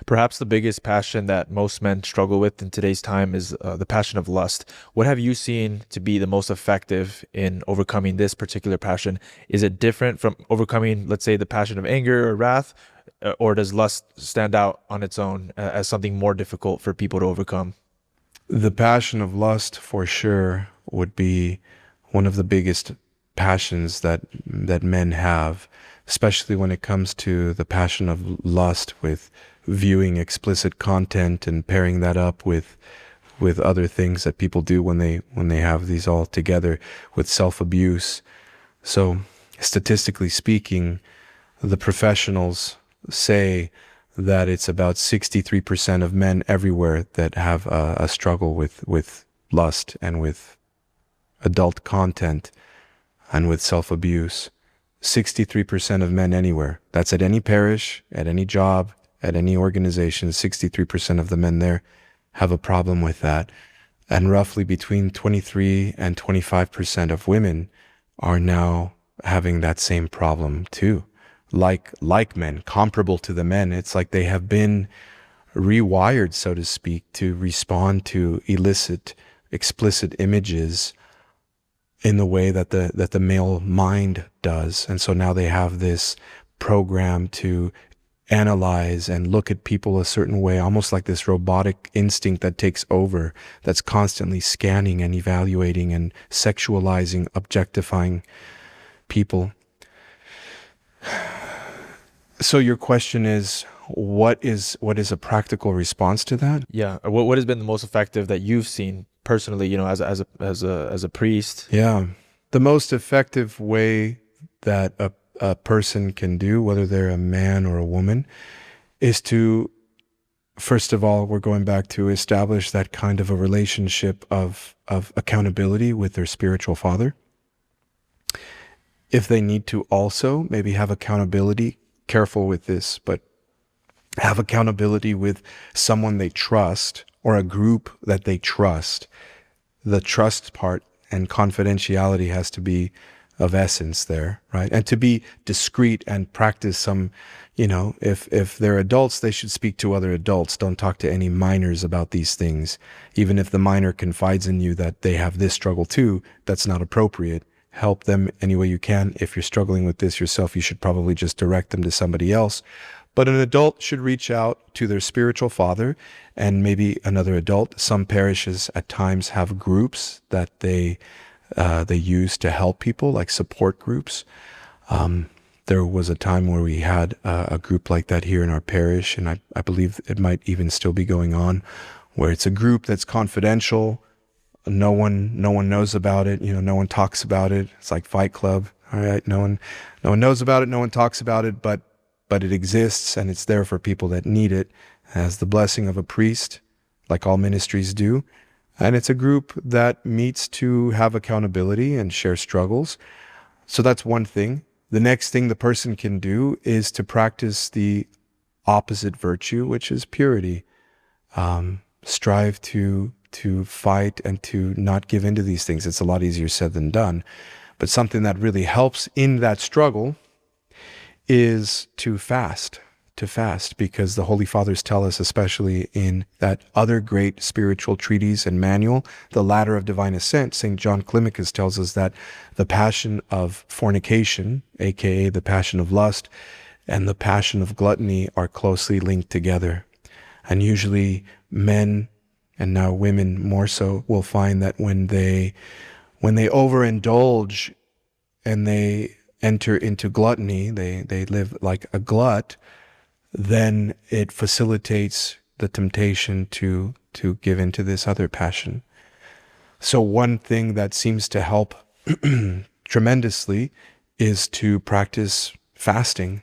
Perhaps the biggest passion that most men struggle with in today's time is the passion of lust. What have you seen to be the most effective in overcoming this particular passion? Is it different from overcoming, let's say, the passion of anger or wrath, or does lust stand out on its own as something more difficult for people to overcome? The passion of lust, for sure, would be one of the biggest passions that men have, especially when it comes to the passion of lust with viewing explicit content and pairing that up with other things that people do when they have these all together with self-abuse. So, statistically speaking, the professionals say that it's about 63% of men everywhere that have a struggle with lust and with adult content and with self-abuse. 63% of men anywhere. That's at any parish, at any job, at any organization. 63% of the men there have a problem with that. And roughly between 23 and 25% of women are now having that same problem too. Like men, comparable to the men. It's like they have been rewired, so to speak, to respond to illicit, explicit images in the way that the male mind does. And so now they have this program to analyze and look at people a certain way, almost like this robotic instinct that takes over, that's constantly scanning and evaluating and sexualizing, objectifying people. So your question is, what is a practical response to that? Yeah. What has been the most effective that you've seen personally, as a priest? Yeah. The most effective way that a person can do, whether they're a man or a woman, is to, first of all, we're going back to establish that kind of a relationship of accountability with their spiritual father. If they need to also maybe have accountability, careful with this, but have accountability with someone they trust or a group that they trust. The trust part and confidentiality has to be of essence there, right? And to be discreet and practice some, if they're adults, they should speak to other adults. Don't talk to any minors about these things. Even if the minor confides in you that they have this struggle too, that's not appropriate. Help them any way you can. If you're struggling with this yourself, you should probably just direct them to somebody else. But an adult should reach out to their spiritual father and maybe another adult. Some parishes at times have groups that they use to help people, like support groups. There was a time where we had a group like that here in our parish, and I believe it might even still be going on, where it's a group that's confidential. No one knows about it. No one talks about it. It's like Fight Club. All right. No one knows about it. No one talks about it, but it exists and it's there for people that need it. It has the blessing of a priest, like all ministries do. And it's a group that meets to have accountability and share struggles. So that's one thing. The next thing the person can do is to practice the opposite virtue, which is purity. Strive to fight and to not give into these things. It's a lot easier said than done. But something that really helps in that struggle is to fast, because the Holy Fathers tell us, especially in that other great spiritual treatise and manual, the Ladder of Divine Ascent, St. John Climacus tells us that the passion of fornication, aka the passion of lust, and the passion of gluttony are closely linked together. And usually men, and now women more so, will find that when they overindulge and they enter into gluttony, they live like a glut, then it facilitates the temptation to give into this other passion. So one thing that seems to help tremendously is to practice fasting.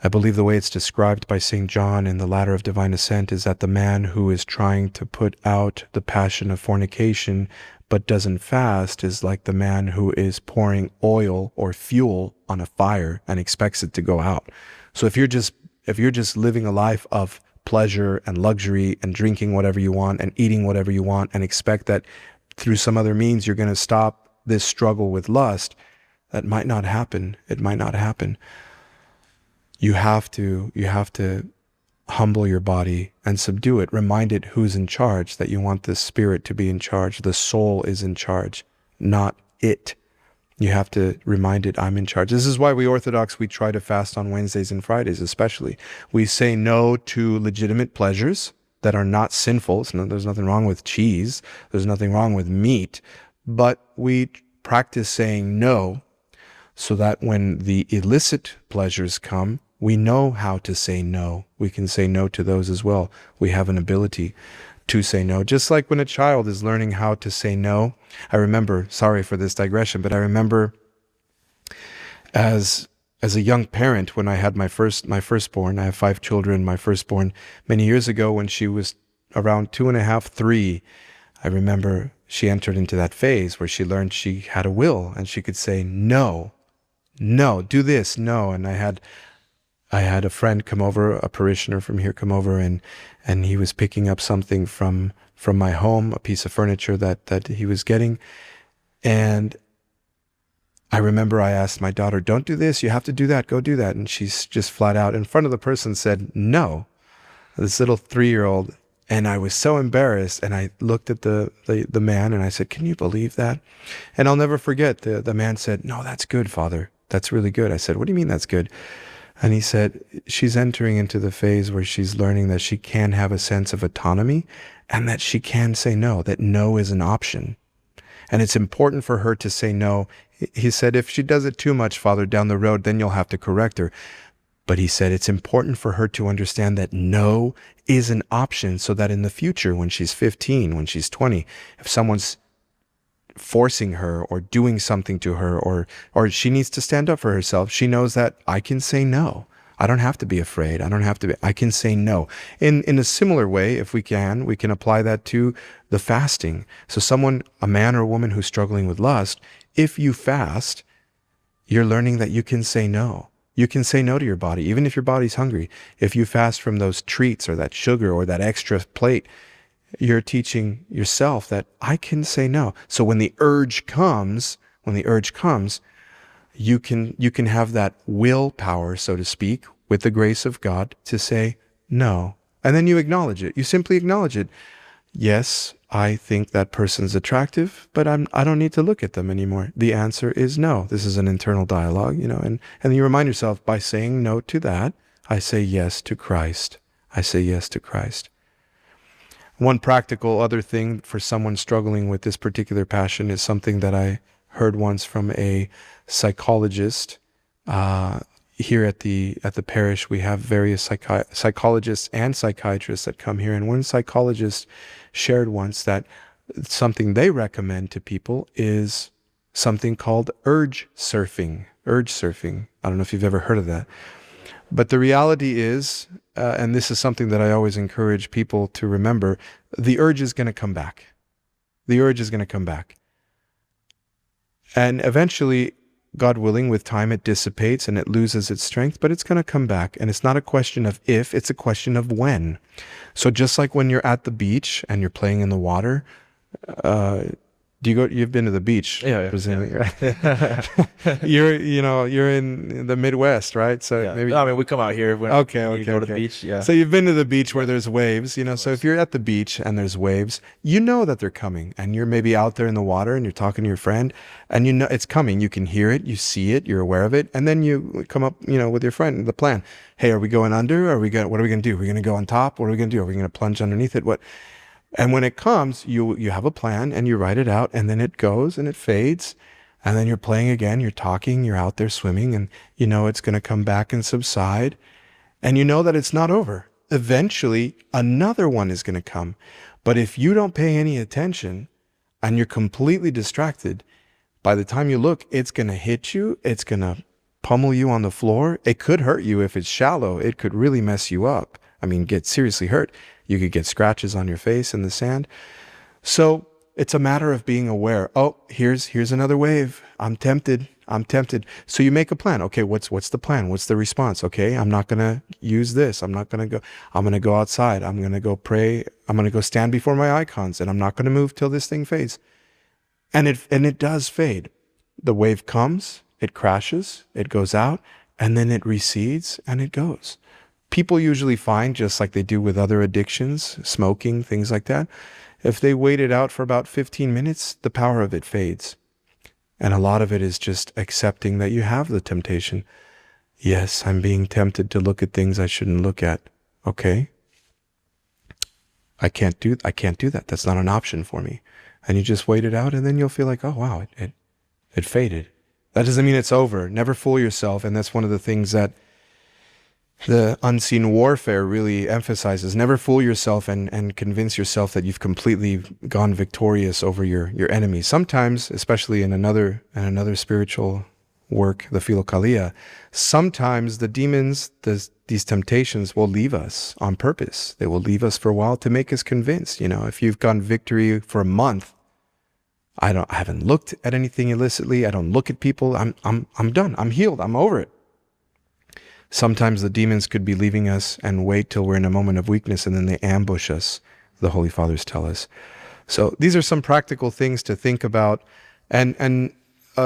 I believe the way it's described by St. John in the Ladder of Divine Ascent is that the man who is trying to put out the passion of fornication but doesn't fast is like the man who is pouring oil or fuel on a fire and expects it to go out. So if you're just living a life of pleasure and luxury and drinking whatever you want and eating whatever you want and expect that through some other means you're going to stop this struggle with lust, that might not happen. It might not happen. you have to humble your body and subdue it. Remind it who's in charge, that you want the spirit to be in charge. The soul is in charge, not it. You have to remind it, I'm in charge. This is why we Orthodox, we try to fast on Wednesdays and Fridays especially. We say no to legitimate pleasures that are not sinful. There's nothing wrong with cheese. There's nothing wrong with meat. But we practice saying no so that when the illicit pleasures come, we know how to say no. We can say no to those as well. We have an ability to say no. Just like when a child is learning how to say no. I remember, sorry for this digression, but I remember as a young parent, when I had my firstborn, I have 5 children, my firstborn many years ago, when she was around 2.5, 3, I remember she entered into that phase where she learned she had a will and she could say no, do this, no. And I had a friend come over, a parishioner from here come over, and he was picking up something from my home, a piece of furniture that he was getting. And I remember I asked my daughter, don't do this, you have to do that, go do that. And she's just flat out in front of the person said, no, this little 3-year-old. And I was so embarrassed. And I looked at the man and I said, can you believe that? And I'll never forget, the man said, no, that's good, Father. That's really good. I said, what do you mean that's good? And he said, she's entering into the phase where she's learning that she can have a sense of autonomy and that she can say no, that no is an option. And it's important for her to say no. He said, if she does it too much, Father, down the road, then you'll have to correct her. But he said, it's important for her to understand that no is an option so that in the future, when she's 15, when she's 20, if someone's forcing her or doing something to her, or she needs to stand up for herself, she knows that I can say no. I don't have to be afraid. I can say no. In a similar way, if we can apply that to the fasting. So a man or a woman who's struggling with lust, if you fast, you're learning that you can say no. You can say no to your body, even if your body's hungry. If you fast from those treats or that sugar or that extra plate, you're teaching yourself that I can say no. So when the urge comes, you can have that willpower, so to speak, with the grace of God to say no. And then you acknowledge it. You simply acknowledge it. Yes, I think that person's attractive, but I don't need to look at them anymore. The answer is no. This is an internal dialogue, and you remind yourself, by saying no to that, I say yes to Christ. I say yes to Christ. One practical other thing for someone struggling with this particular passion is something that I heard once from a psychologist. Here at the parish, we have various psychologists and psychiatrists that come here. And one psychologist shared once that something they recommend to people is something called urge surfing. Urge surfing. I don't know if you've ever heard of that. But the reality is, and this is something that I always encourage people to remember, the urge is going to come back. The urge is going to come back. And eventually, God willing, with time it dissipates and it loses its strength, but it's going to come back. And it's not a question of if, it's a question of when. So just like when you're at the beach and you're playing in the water, you've been to the beach, presumably, right? You're in the Midwest, right? So maybe. I mean, we come out here when we go to the beach. Yeah. So you've been to the beach where there's waves, so if you're at the beach and there's waves, you know that they're coming, and you're maybe out there in the water and you're talking to your friend and you know it's coming. You can hear it, you see it, you're aware of it. And then you come up, with your friend, the plan. Hey, are we going under? What are we going to do? Are we going to go on top? What are we going to do? Are we going to plunge underneath it? What? And when it comes, you have a plan and you write it out, and then it goes and it fades, and then you're playing again, you're talking, you're out there swimming, and it's going to come back and subside, and you know that it's not over. Eventually, another one is going to come. But if you don't pay any attention and you're completely distracted, by the time you look, it's going to hit you, it's going to pummel you on the floor. It could hurt you if it's shallow. It could really mess you up. Get seriously hurt. You could get scratches on your face in the sand. So it's a matter of being aware. Oh, here's another wave. I'm tempted. So you make a plan. Okay, what's the plan? What's the response? Okay, I'm not going to use this. I'm going to go outside. I'm going to go pray. I'm going to go stand before my icons, and I'm not going to move till this thing fades. And it does fade. The wave comes, it crashes, it goes out, and then it recedes and it goes. People usually find, just like they do with other addictions, smoking, things like that, if they wait it out for about 15 minutes, the power of it fades. And a lot of it is just accepting that you have the temptation. Yes, I'm being tempted to look at things I shouldn't look at. Okay. I can't do that. That's not an option for me. And you just wait it out, and then you'll feel like, oh wow, it faded. That doesn't mean it's over. Never fool yourself. And that's one of the things that the unseen warfare really emphasizes. Never fool yourself and convince yourself that you've completely gone victorious over your enemy. Sometimes, especially in another spiritual work, the Philokalia, sometimes the demons, these temptations will leave us on purpose. They will leave us for a while to make us convinced. If you've gone victory for a month, I haven't looked at anything illicitly. I don't look at people. I'm done. I'm healed. I'm over it. Sometimes the demons could be leaving us and wait till we're in a moment of weakness, and then they ambush us, the Holy Fathers tell us. So these are some practical things to think about. And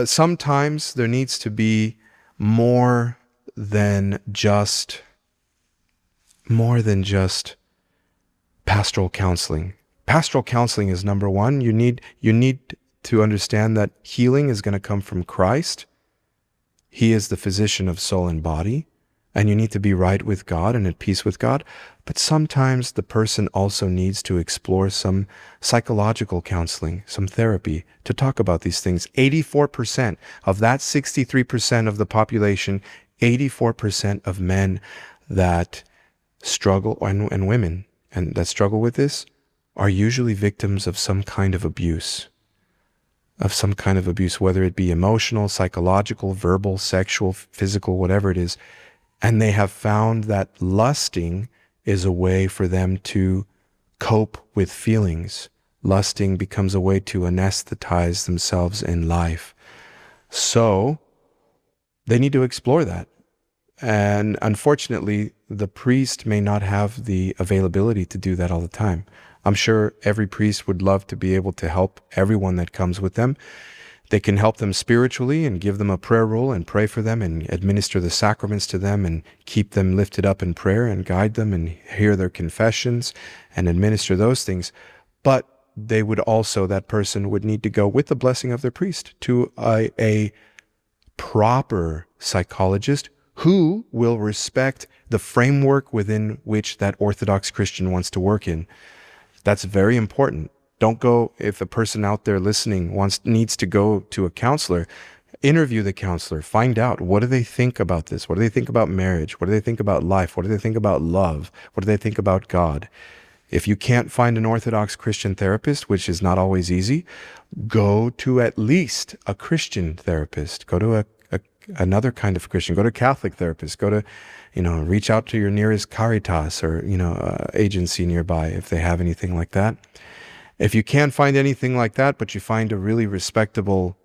sometimes there needs to be more than just pastoral counseling. Pastoral counseling is number one. You need to understand that healing is going to come from Christ. He is the physician of soul and body. And you need to be right with God and at peace with God. But sometimes the person also needs to explore some psychological counseling, some therapy to talk about these things. 84% of that 63% of the population, 84% of men that struggle, and women, and that struggle with this, are usually victims of some kind of abuse. Whether it be emotional, psychological, verbal, sexual, physical, whatever it is. And they have found that lusting is a way for them to cope with feelings. Lusting becomes a way to anesthetize themselves in life. So they need to explore that. And unfortunately, the priest may not have the availability to do that all the time. I'm sure every priest would love to be able to help everyone that comes with them. They can help them spiritually and give them a prayer rule and pray for them and administer the sacraments to them and keep them lifted up in prayer and guide them and hear their confessions and administer those things. But they would also, that person would need to go with the blessing of their priest to a proper psychologist who will respect the framework within which that Orthodox Christian wants to work in. That's very important. Don't go, if a person out there listening needs to go to a counselor, interview the counselor, find out, what do they think about this? What do they think about marriage? What do they think about life? What do they think about love? What do they think about God? If you can't find an Orthodox Christian therapist, which is not always easy, go to at least a Christian therapist. Go to another kind of Christian. Go to a Catholic therapist. Go to, reach out to your nearest Caritas or, agency nearby if they have anything like that. If you can't find anything like that, but you find a really respectable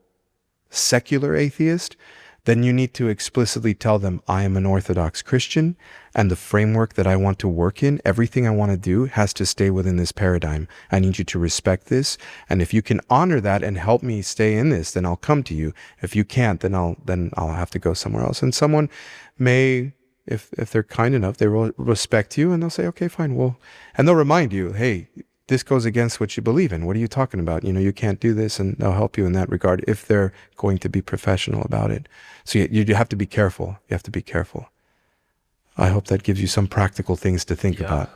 secular atheist, then you need to explicitly tell them, I am an Orthodox Christian, and the framework that I want to work in, everything I want to do has to stay within this paradigm. I need you to respect this, and if you can honor that and help me stay in this, then I'll come to you. If you can't, then I'll have to go somewhere else. And someone may, if they're kind enough, they will respect you, and they'll say, okay, fine, well, and they'll remind you, hey, this goes against what you believe in. What are you talking about? You can't do this, and they'll help you in that regard if they're going to be professional about it. So you have to be careful. You have to be careful. I hope that gives you some practical things to think about.